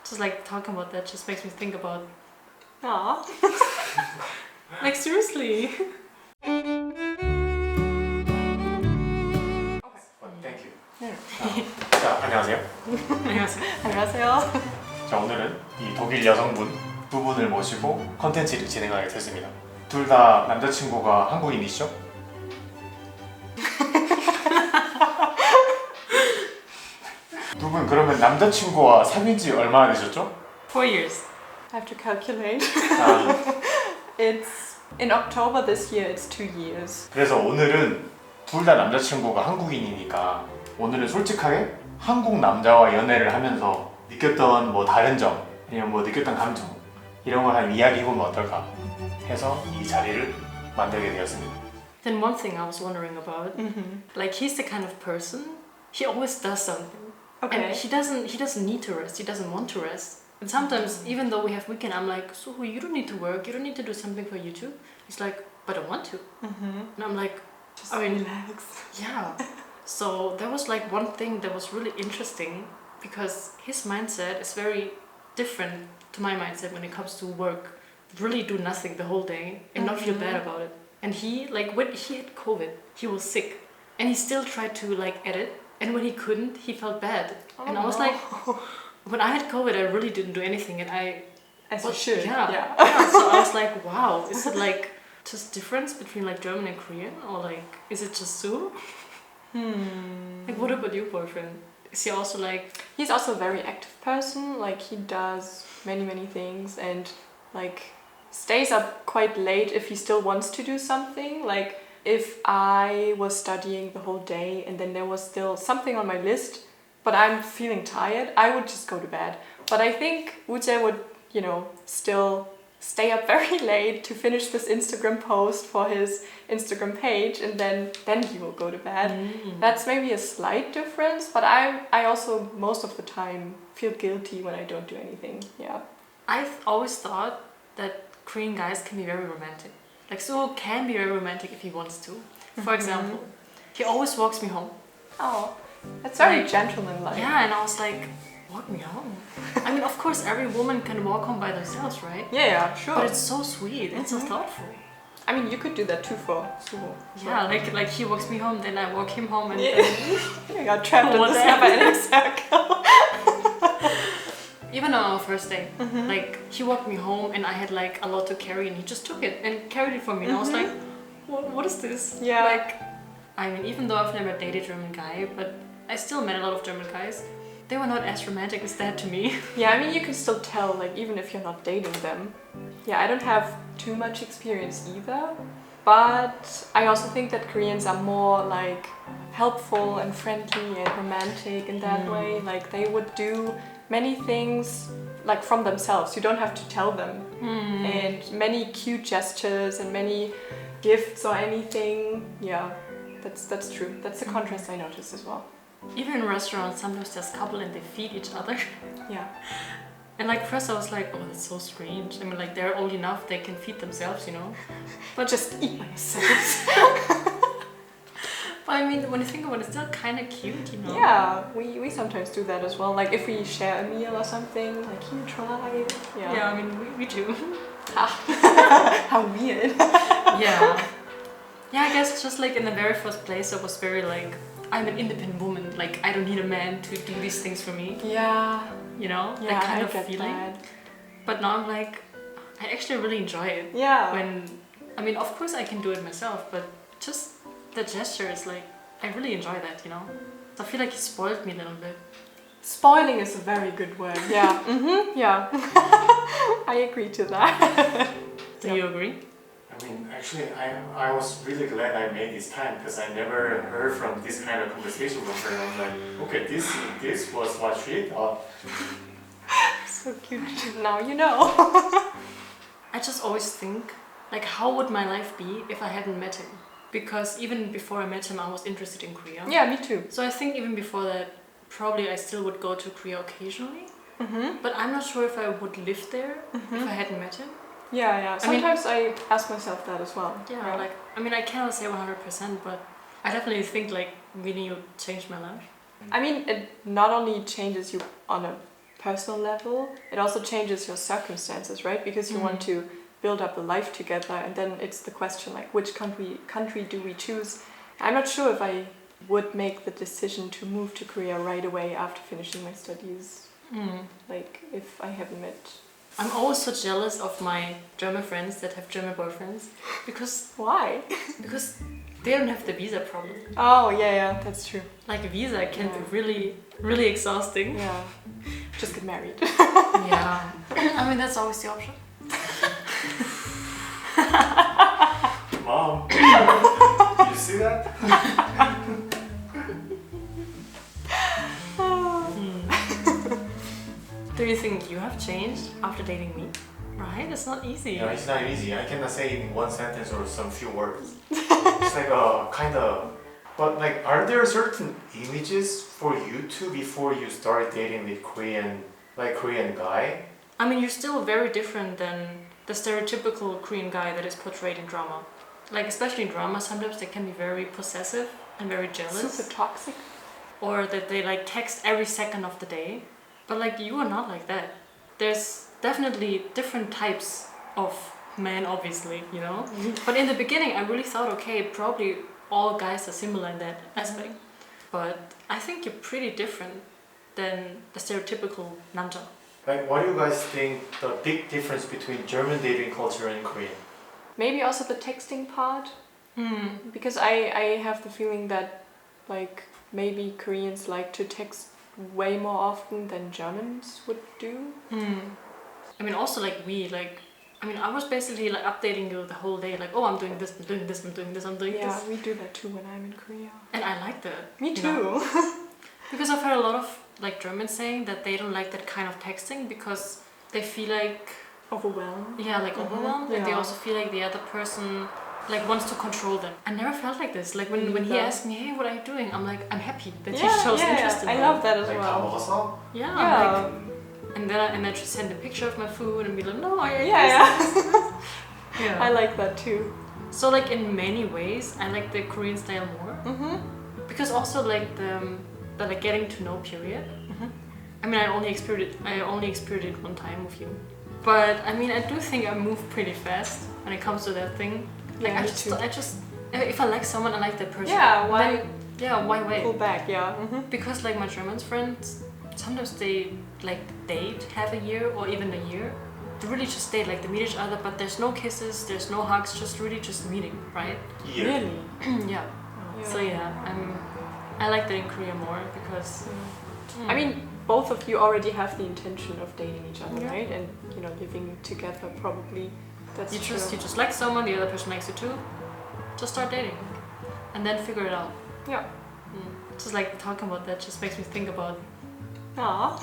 just like talking about that just makes me think about. Aww. Like seriously. Thank you. 네. 자, 안녕하세요. 안녕하세요. 안녕하세요. 자, 오늘은 이 독일 여성분 두 분을 모시고 컨텐츠를 진행하게 됐습니다. 둘 다 남자친구가 한국인이시죠? 두 분 그러면 남자친구와 사귄 지 얼마나 되셨죠? 4 years. I have to calculate. 아, It's in October this year. It's 2 years. 그래서 오늘은 둘 다 남자친구가 한국인이니까 오늘은 솔직하게 한국 남자와 연애를 하면서 느꼈던 뭐 다른 점 아니면 뭐 느꼈던 감정 이런 걸 한 이야기해보면 어떨까 해서 이 자리를 만들게 되었습니다. Then one thing I was wondering about, like he's the kind of person, he always does something. Okay. And he doesn't need to rest, he doesn't want to rest. And sometimes even though we have weekend, I'm like, so you don't need to work, you don't need to do something for YouTube. He's like, but I want to. And I'm like, Just I mean, relax. yeah. So there was like one thing that was really interesting because his mindset is very different to my mindset when it comes to work. Really do nothing the whole day and not feel bad about it. And he, like when he had COVID, he was sick and he still tried to like edit, and when he couldn't, he felt bad. And I was like, when I had COVID, I really didn't do anything, and As you should. Yeah. Yeah. Yeah, so I was like, wow, is it like just difference between like German and Korean, or like is it just so? Like what about your boyfriend? Is he also like? He's also a very active person. Like he does many things and like stays up quite late if he still wants to do something. Like if I was studying the whole day and then there was still something on my list, but I'm feeling tired, I would just go to bed. But I think Ute would, you know, still stay up very late to finish this Instagram post for his Instagram page, and then he will go to bed. That's maybe a slight difference, but I also most of the time feel guilty when I don't do anything. Yeah. I've always thought that Korean guys can be very romantic. Like Suho can be very romantic if he wants to. For example, he always walks me home. Oh, that's very Like, gentlemanlike. Yeah, and I was like, walk me home. I mean, of course, every woman can walk home by themselves, right? Yeah, sure. But it's so sweet. It's so thoughtful. I mean, you could do that too for Suho. Yeah, like he walks me home, then I walk him home, and Yeah. You got trapped in this Whatever. never-ending circle. even on our first day, like he walked me home, and I had like a lot to carry, and he just took it and carried it for me, and I was like, what is this? Yeah. Like, I mean, even though I've never dated a German guy, but I still met a lot of German guys. They were not as romantic as that to me. Yeah, I mean, you can still tell, like, even if you're not dating them. Yeah, I don't have too much experience either, but I also think that Koreans are more, like, helpful and friendly and romantic in that way. Like, they would do many things, like, from themselves. You don't have to tell them. And many cute gestures and many gifts or anything. Yeah, that's true. That's the contrast I noticed as well. Even in restaurants, sometimes there's a couple and they feed each other. Yeah. And like first I was like, oh, that's so strange. I mean, like they're old enough, they can feed themselves, you know. But just eat by yourselves. But I mean, when you think about it, it's still kind of cute, you know. Yeah, we sometimes do that as well. Like if we share a meal or something, like you try. Yeah. Yeah, I mean, we do. How weird. Yeah. Yeah, I guess just like in the very first place, I was very like, I'm an independent woman. Like I don't need a man to do these things for me. Yeah. You know, Yeah, that kind I of get feeling. that. But now I'm like, I actually really enjoy it. Yeah. When, I mean, of course I can do it myself, but just the gesture is like, I really enjoy that, you know. I feel like he spoiled me a little bit. Spoiling is a very good word. Yeah. Yeah. I agree to that. Do you agree? I mean, actually, I was really glad I made this time because I never heard from this kind of conversation from her. I was like, okay, this was what she thought. So cute. Now you know. I just always think, like, how would my life be if I hadn't met him? Because even before I met him, I was interested in Korea. Yeah, me too. So I think even before that, probably I still would go to Korea occasionally. But I'm not sure if I would live there if I hadn't met him. Yeah, yeah. I mean- Sometimes I ask myself that as well. Yeah, like, I mean, I cannot say 100%, but I definitely think, like, really you changed my life. I mean, it not only changes you on a personal level. It also changes your circumstances, right? Because you want to build up a life together, and then it's the question like which country do we choose? I'm not sure if I would make the decision to move to Korea right away after finishing my studies. Like if I haven't met. I'm always so jealous of my German friends that have German boyfriends because Why? they don't have the visa problem. Oh yeah, that's true. Like a visa can Yeah. be really, really exhausting. Yeah, just get married. Yeah. I mean, that's always the option. Mom, you see that? Do you think you have changed after dating me? Right? It's not easy. Yeah, it's not easy. I cannot say in one sentence or some few words. It's like a kind of. But like, are there certain images for you too before you start dating with Korean guy? I mean, you're still very different than the stereotypical Korean guy that is portrayed in drama. Like, especially in drama, sometimes they can be very possessive and very jealous. Super toxic. Or that they like text every second of the day. But like, you are not like that. There's definitely different types of men, obviously, you know? But in the beginning, I really thought, okay, probably all guys are similar in that aspect. But I think you're pretty different than the stereotypical namja. Like, what do you guys think the big difference between German dating culture and Korean? Maybe also the texting part. Because I have the feeling that like maybe Koreans like to text way more often than Germans would do. I mean, also like I was basically like updating you the whole day, like, oh, I'm doing this, I'm doing this, I'm doing this, I'm doing Yeah, this. we do that too when I'm in Korea. And I like that. Me you too. know? Because I've heard a lot of like Germans saying that they don't like that kind of texting because they feel like, Overwhelmed. yeah, like overwhelmed. Like they Yeah. also feel like the other person like wants to control them. I never felt like this. Like when he No. asked me, hey, what are you doing? I'm like, I'm happy that Yeah, he shows yeah, interest in I me. love that as Like, 다 well. 먹었어? Yeah. I'm Yeah. like, and I just send a picture of my food and be like, no, I ate Yeah, this. yeah. Yeah. I like that too. So like in many ways, I like the Korean style more because also like the like getting to know period. I mean, I only experienced it one time with you, but I mean, I do think I move pretty fast when it comes to that thing. Like Yeah, I me just, too. if I like someone, I like that person. Yeah, why Then, yeah, why wait? pull back? Yeah. Because like my German friends, sometimes they like date half a year or even a year. They really just date, like they meet each other, but there's no kisses, there's no hugs, just really just meeting, right? Yeah. Really? Yeah. So yeah, I like that in Korea more because I mean, both of you already have the intention of dating each other, Yeah. right? And living together probably. That's you true. just like someone, the other person likes you too. Just start dating, and then figure it out. Yeah. Just like talking about that just makes me think about Aw.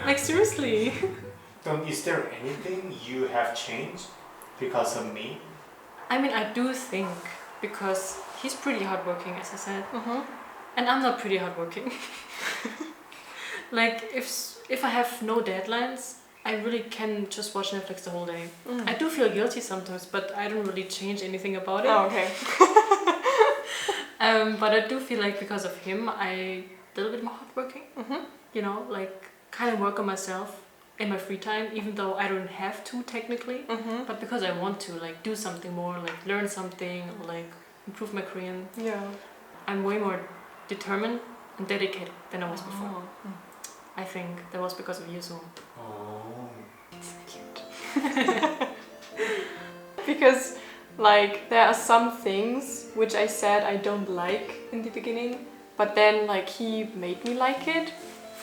like seriously. Then is there anything you have changed because of me? I mean, I do think because he's pretty hardworking, as I said, Mm-hmm. and I'm not pretty hardworking. Like if I have no deadlines, I really can just watch Netflix the whole day. I do feel guilty sometimes, but I don't really change anything about it. Oh, okay. But I do feel like because of him, I a little bit more hardworking. You know, like kind of work on myself in my free time, even though I don't have to technically. But because I want to, like do something more, like learn something, or like improve my Korean. Yeah. I'm way more determined and dedicated than I was before. Oh. I think that was because of you, so. Oh. Because, like, there are some things which I said I don't like in the beginning, but then, like, he made me like it.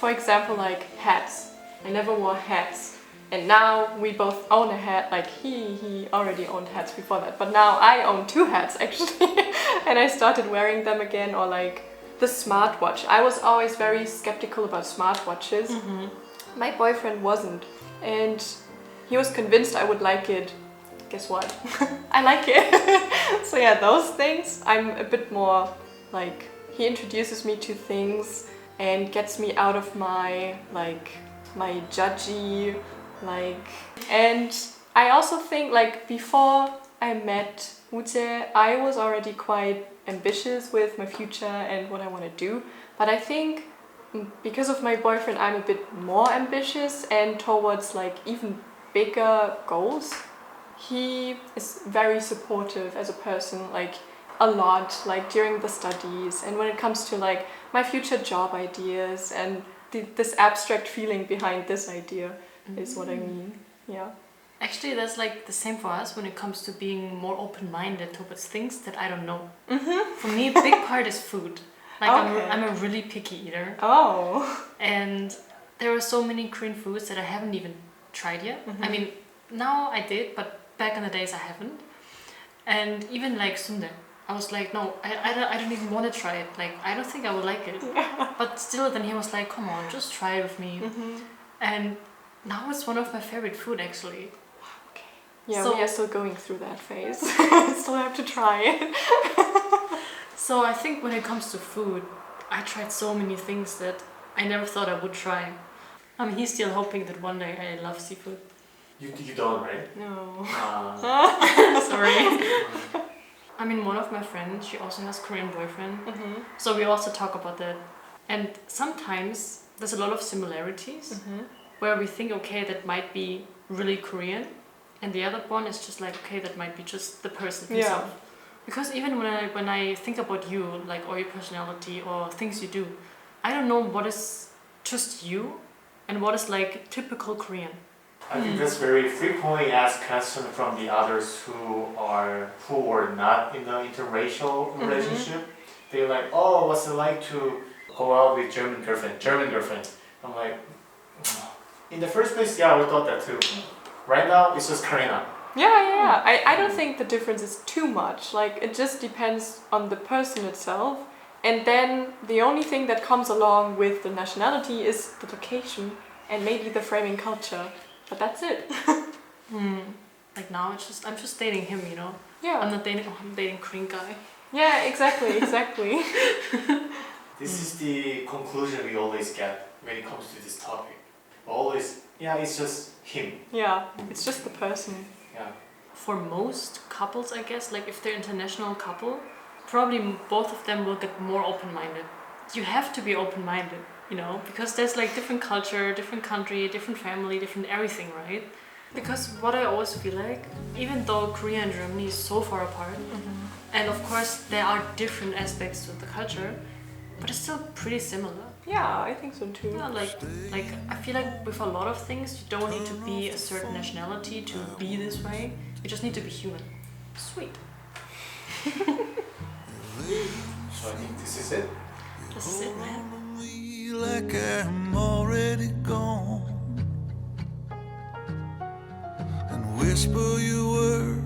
For example, like, hats. I never wore hats. And now we both own a hat. Like, he already owned hats before that, but now I own 2 hats, actually. And I started wearing them again, or, like, the smartwatch. I was always very skeptical about smartwatches. My boyfriend wasn't. And he was convinced I would like it. Guess what? I like it. So yeah, those things, I'm a bit more like, he introduces me to things and gets me out of my, like, my judgy, like, and I also think, like, before I met Ute, I was already quite ambitious with my future and what I want to do. But I think because of my boyfriend, I'm a bit more ambitious and towards like even bigger goals. He is very supportive as a person, like a lot, like during the studies, and when it comes to like my future job ideas and this abstract feeling behind this idea is what I mean. Yeah. Actually, that's like the same for us when it comes to being more open-minded towards things that I don't know. For me, a big part is food. Like Okay. I'm a really picky eater, Oh. and there are so many Korean foods that I haven't even tried yet. I mean, now I did, but back in the days I haven't. And even like sundae, I was like, no, I don't even want to try it. Like, I don't think I would like it. But still, then he was like, come on, just try it with me. And now it's one of my favorite food, actually. Yeah, So- we are still going through that phase. Still have to try it. So I think when it comes to food, I tried so many things that I never thought I would try. I mean, he's still hoping that one day I love seafood. You don't, right? No. Sorry. I mean, one of my friends, she also has Korean boyfriend. So we also talk about that. And sometimes there's a lot of similarities where we think, okay, that might be really Korean. And the other one is just like, okay, that might be just the person himself. Because even when I think about you, like, or your personality or things you do, I don't know what is just you and what is like typical Korean. I think that's very frequently asked question from the others who were not in an interracial relationship. They're like, oh, what's it like to go out with German girlfriend? I'm like, in the first place, yeah, we thought that too. Right now, it's just Karina. Yeah. I don't think the difference is too much. Like, it just depends on the person itself. And then the only thing that comes along with the nationality is the location and maybe the framing culture. But that's it. Like now, I'm just dating him, you know. Yeah. I'm dating Korean guy. Yeah, exactly. This is the conclusion we always get when it comes to this topic. Always, yeah, it's just him. Yeah, it's just the person. Yeah. For most couples, I guess, like if they're international couple, probably both of them will get more open-minded. You have to be open-minded, you know, because there's like different culture, different country, different family, different everything, right? Because what I always feel like, even though Korea and Germany is so far apart, and of course there are different aspects to the culture, but it's still pretty similar. Yeah, I think so too. Yeah, like I feel like with a lot of things, you don't need to be a certain nationality to be this way. You just need to be human. Sweet. So I think this is it. This is it, man. Like I'm already gone, and whisper your words